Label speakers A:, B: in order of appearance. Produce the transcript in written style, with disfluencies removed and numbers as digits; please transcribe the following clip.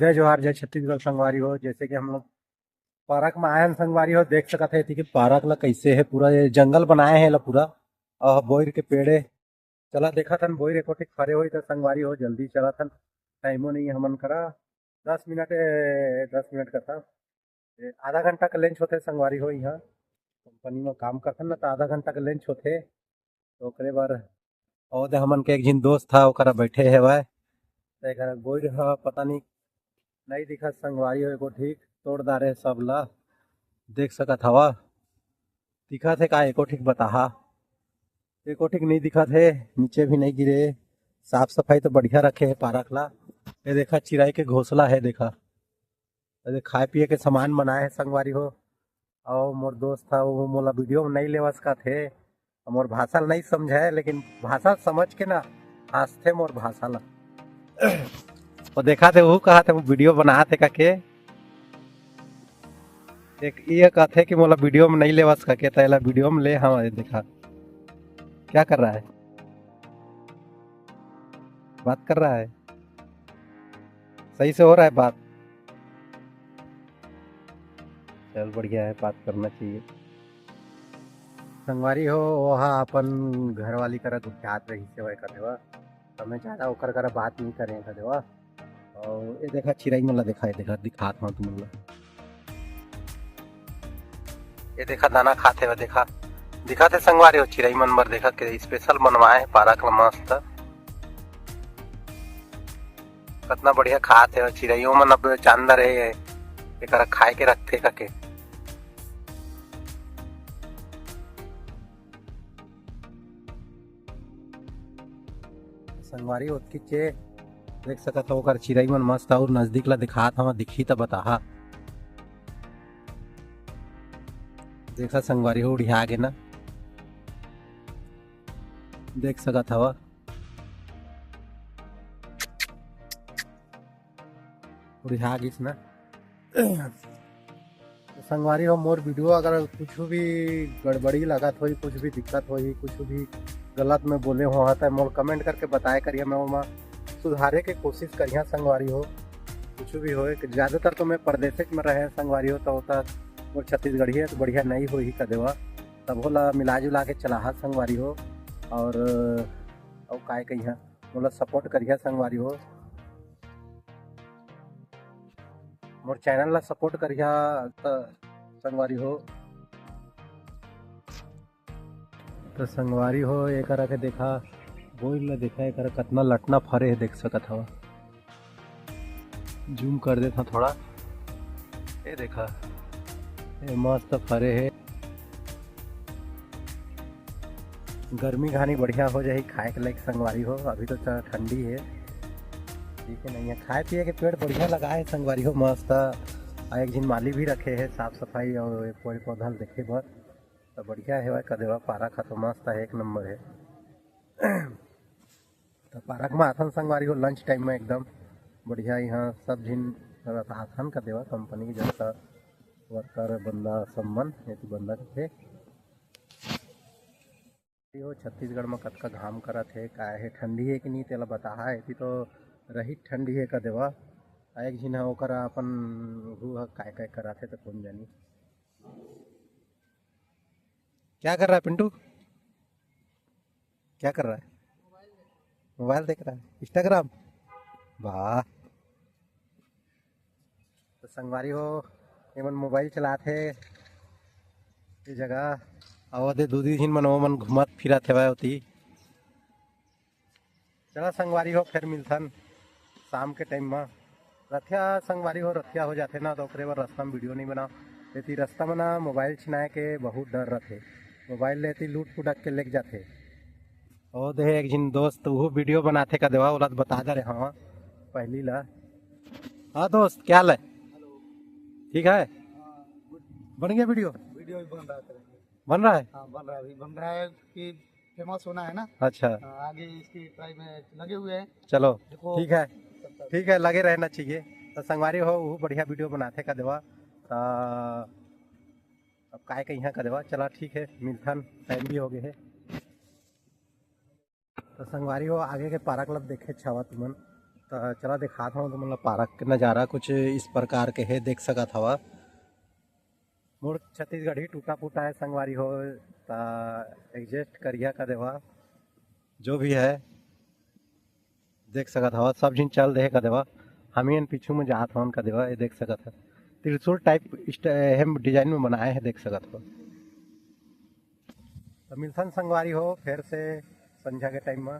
A: जय जोहार जय छत्तीसगढ़ संगवारी हो। जैसे कि हम लोग पार्क में आए हैं संगवारी हो, देख सकत है कि पार्क ला कैसे है, पूरा ये जंगल बनाए हैं ला पूरा। और बोइर के पेड़े चला देखा थन, बोइर एको ठीक फरे हुई तो संगवारी हो जल्दी चला थन। टाइमो नहीं हमन करा 10 मिनट 10 मिनट का था। आधा घंटा का लंच होते संगवारी हो। यहाँ कंपनी में काम करथन ना, तो आधा घंटा का लंच होते तो ओकरे बार और दे हमन के एक जिन दोस्त था ओकरा बैठे है वह तो बोइर ह पता नहीं दिखत संगवारी हो एको ठीक तोड़ डारे सब ला। देख सकत हवा दिखत है का एको ठीक बताहा, एको ठीक नहीं दिखत है, नीचे भी नहीं गिरे। साफ सफाई तो बढ़िया रखे है पार्क ला। ये देखा चिड़ाई के घोंसला है, देखा ये खाए पिए के सामान बनाए है संगवारी हो। और मोर दोस्त था वो मोला वीडियो में नहीं लेवस का थे, मोर भाषा ला नहीं समझे, लेकिन भाषा समझ के ना हंसते मोर भाषा ला। और देखा थे वो कहा थे वो वीडियो बना थे का के एक ये कहते कि मोला वीडियो में नहीं लेवस का के तैला वीडियो में ले। हाँ देखा क्या कर रहा है, बात कर रहा है, सही से हो रहा है बात। चल बढ़िया है, बात करना चाहिए। संगवारी हो वहाँ अपन घर वाली करा गुस्सात रही से वह कर देवा, हमें ज़्यादा ओकर करा बात नहीं करें कर देवा। और ये देखा चिड़ई मला देखा है, देखा दिखात हूँ तुम लोग, ये देखा दाना खाते हुए देखा दिखाते संगवारी हो। चिड़ई मन बर देखा के स्पेशल बनवाए है पार्क ला मस्त, कितना बढ़िया खाते है चिड़इयों मन। अब चांदर है एक खाए के रखते का के। संगवारी होत चे देख सकत हो ओकर चिड़ई मन मस्त और नजदीक ला दिखात हवा, दिखी त बताहा। देखा संगवारी हो उड़िया गे ना, देख सकत हवा उड़िया गिस ना। तो संगवारी हो मोर वीडियो अगर कुछ भी गड़बड़ी लगत हो, कुछ भी दिक्कत हो, कुछ भी गलत में बोले हो तो मोर कमेंट करके बताए करिए, मैं वहाँ सुधारे के कोशिश करिए संगवारी हो। कुछ भी हो, ज़्यादातर तो मैं प्रदेश में रहे संगवारी हो तो होता मोर छत्तीसगढ़ी है तो बढ़िया नहीं हो ही कदेवा, तब होला मिला जुला के चलाहा संगवारी हो। और काय कहिया मोला सपोर्ट करिए संगवारी हो, मोर चैनल ला सपोर्ट करिए संगवारी हो। तो संगवारी हो एक के देखा बोइल ला देखा एक कितना लटना फरे है, देख सकत हवा। जूम कर देता थोड़ा, ये देखा ये मस्त फरे है। गर्मी घानी बढ़िया हो जाए खाए के लायक संगवारी हो। अभी तो ठंडी है, ठीक है नहीं है, खाए पिए के पेड़ बढ़िया लगाए संगवारी हो मस्त। एक जिन माली भी रखे है साफ सफाई और पेड़ पौधा देखे बर तो बढ़िया है। वह कदेवा पार्क है तो मस्त है, एक नंबर है। तो पार्क में आथन संगवारी हो लंच टाइम में एकदम बढ़िया। यहाँ सब जिन आथन का देवा कंपनी की जैसा वर्कर बंदा सम्मन ये बंदा थे हो। छत्तीसगढ़ में कतका घाम करा थे का है, ठंडी है कि नहीं तेला बताहा है तो रही ठंडी है का देवा। एक झिन ओकरा अपन काय काय करा थे तो कौन जानी। क्या कर रहा है पिंटू, क्या कर रहा है, मोबाइल देख रहा है, इंस्टाग्राम, वाह। तो संगवारी हो एमन मोबाइल चलाते ये जगह और दे दूधी झिन मन मन घूमत फिरत हेवय होती। चला संगवारी हो फिर मिलथन शाम के टाइम में। रथिया संगवारी हो रथिया हो जाते ना तो ओकरे बर रास्ता में वीडियो नहीं बनाओ, लेती रास्ता में ना मोबाइल छिनाए के बहुत डर रहते, मोबाइल लेती लूट फुटक के लेके जाते। और दे एक जिन दोस्त वो वीडियो बनाते का देवा ओला बता दे रहे हाँ पहली ला। हाँ दोस्त क्या हाल है, ठीक है, बन गया वीडियो,
B: वीडियो भी बन रहा है,
A: बन रहा है।
B: हाँ बन रहा है, अभी बन रहा है कि फेमस होना है ना।
A: अच्छा
B: आगे इसकी ट्राई में लगे हुए हैं।
A: चलो
B: देखो
A: ठीक है, ठीक है लगे रहना चाहिए। तो संगवारी हो वो बढ़िया वीडियो बनाते का देवा। अब काय के यहाँ का देवा, चला ठीक है मिलथन, टाइम भी हो गए है। तो संगवारी हो आगे के पार्क लब देखे छावा तुमन तो चला दिखाता हूँ तो मतलब पार्क के नज़ारा कुछ इस प्रकार के है, देख सकत हवा। मोर छत्तीसगढ़ी टूटा फूटा है संगवारी हो, ता एडजस्ट करिया का देवा जो भी है, देख सकत हवा सब झिन चल देहे का देवा। हम ही पीछू में जात हवन का देवा, ये देख सकत है त्रिशूल टाइप हम डिजाइन में बनाए हैं, देख सकत हो। तो मिलथन संगवारी हो फिर से संझा के टाइम में।